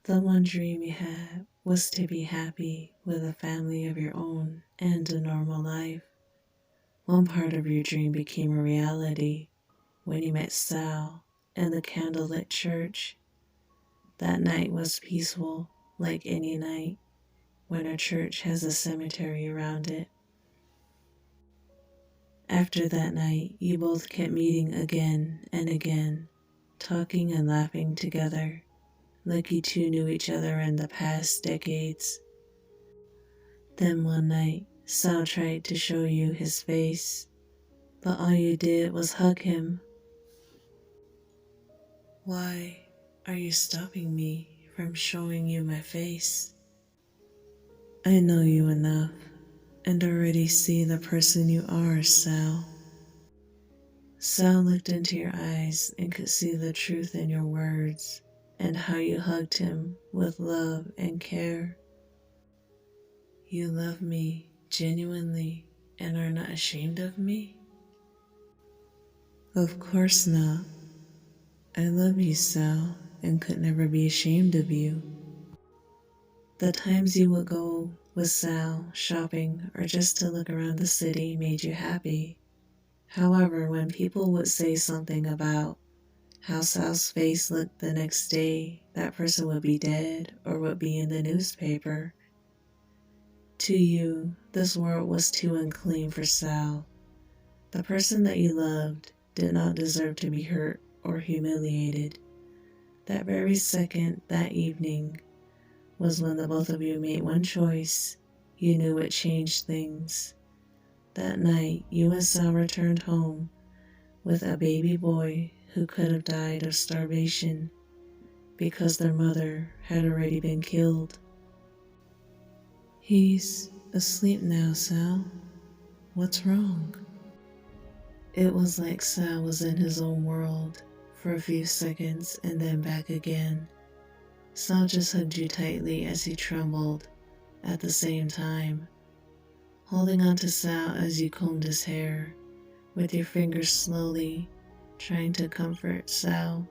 The one dream you had was to be happy with a family of your own and a normal life. One part of your dream became a reality when you met Sal in the candlelit church. That night was peaceful, like any night when a church has a cemetery around it. After that night, you both kept meeting again and again, talking and laughing together, like you two knew each other in the past decades. Then one night, Sal tried to show you his face, but all you did was hug him. Why are you stopping me from showing you my face? I know you enough and already see the person you are, Sal. Sal looked into your eyes and could see the truth in your words and how you hugged him with love and care. You love me genuinely and are not ashamed of me? Of course not. I love you, Sal, and could never be ashamed of you. The times you would go with Sal shopping or just to look around the city made you happy. However, when people would say something about how Sal's face looked the next day, that person would be dead or would be in the newspaper. To you, this world was too unclean for Sal. The person that you loved did not deserve to be hurt or humiliated. That very second, that evening, was when the both of you made one choice you knew it changed things. That night, you and Sal returned home with a baby boy who could have died of starvation because their mother had already been killed. He's asleep now, Sal. What's wrong? It was like Sal was in his own world for a few seconds and then back again. Sal just hugged you tightly as he trembled at the same time, holding on to Sal as you combed his hair, with your fingers slowly trying to comfort Sal.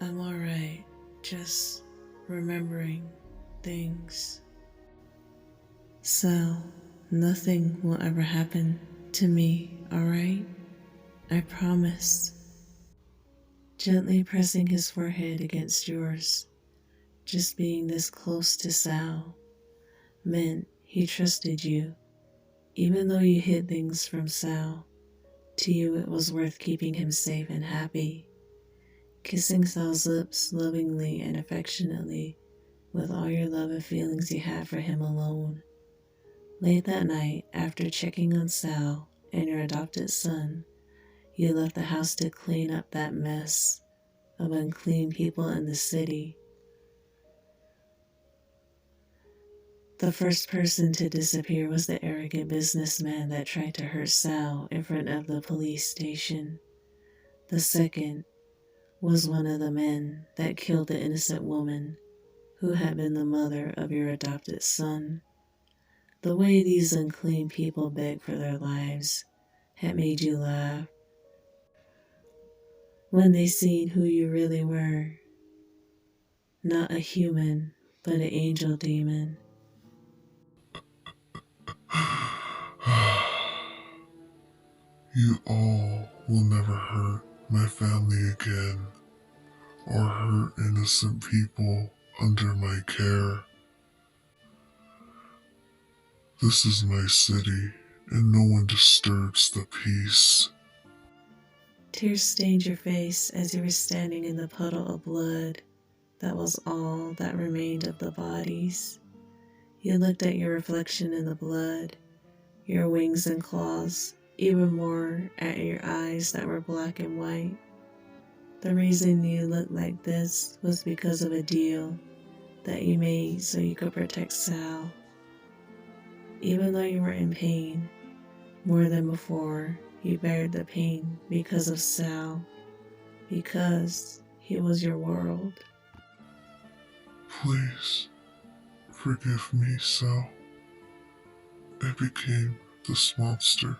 I'm alright, just remembering things. Sal, nothing will ever happen to me, alright? I promise. Gently pressing his forehead against yours, just being this close to Sal meant he trusted you. Even though you hid things from Sal, to you it was worth keeping him safe and happy. Kissing Sal's lips lovingly and affectionately with all your love and feelings you had for him alone. Late that night, after checking on Sal and your adopted son, you left the house to clean up that mess of unclean people in the city. The first person to disappear was the arrogant businessman that tried to hurt Sal in front of the police station. The second was one of the men that killed the innocent woman who had been the mother of your adopted son. The way these unclean people begged for their lives had made you laugh when they seen who you really were. Not a human, but an angel demon. You all will never hurt my family again or hurt innocent people under my care. This is my city, and no one disturbs the peace. Tears stained your face as you were standing in the puddle of blood that was all that remained of the bodies. You looked at your reflection in the blood, your wings and claws, even more at your eyes that were black and white. The reason you looked like this was because of a deal that you made so you could protect Sal. Even though you were in pain, more than before, you bared the pain because of Sal, because he was your world. Please, forgive me, Sal. I became this monster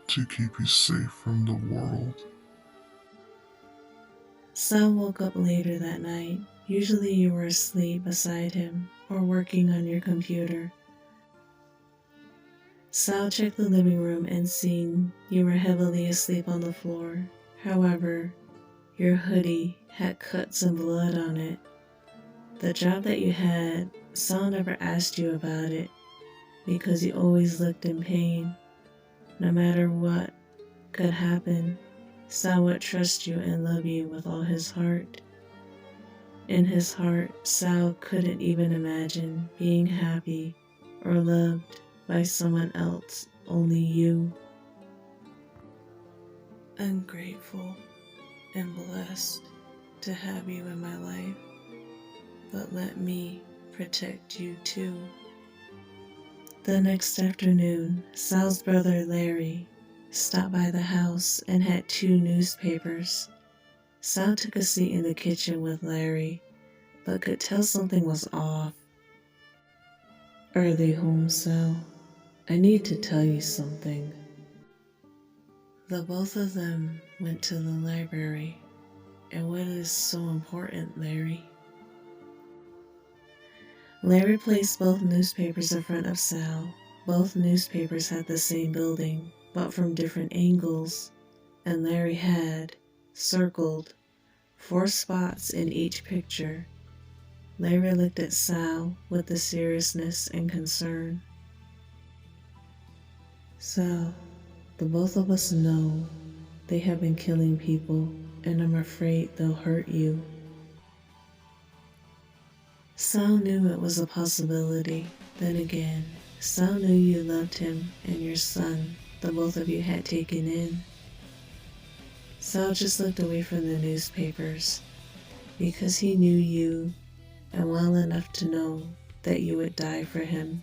to keep you safe from the world. Sal woke up later that night. Usually you were asleep beside him or working on your computer. Sal checked the living room and seen you were heavily asleep on the floor. However, your hoodie had cuts and blood on it. The job that you had, Sal never asked you about it because you always looked in pain. No matter what could happen, Sal would trust you and love you with all his heart. In his heart, Sal couldn't even imagine being happy or loved by someone else, only you. I'm grateful and blessed to have you in my life, but let me protect you too. The next afternoon, Sal's brother Larry stopped by the house and had 2 newspapers. Sal took a seat in the kitchen with Larry, but could tell something was off. Are they home, Sal? I need to tell you something. The both of them went to the library. And what is so important, Larry? Larry placed both newspapers in front of Sal. Both newspapers had the same building, but from different angles, and Larry had circled 4 spots in each picture. Larry looked at Sal with the seriousness and concern. Sal, the both of us know they have been killing people, and I'm afraid they'll hurt you. Sal knew it was a possibility. Then again, Sal knew you loved him and your son, the both of you had taken in. Sal just looked away from the newspapers because he knew you and well enough to know that you would die for him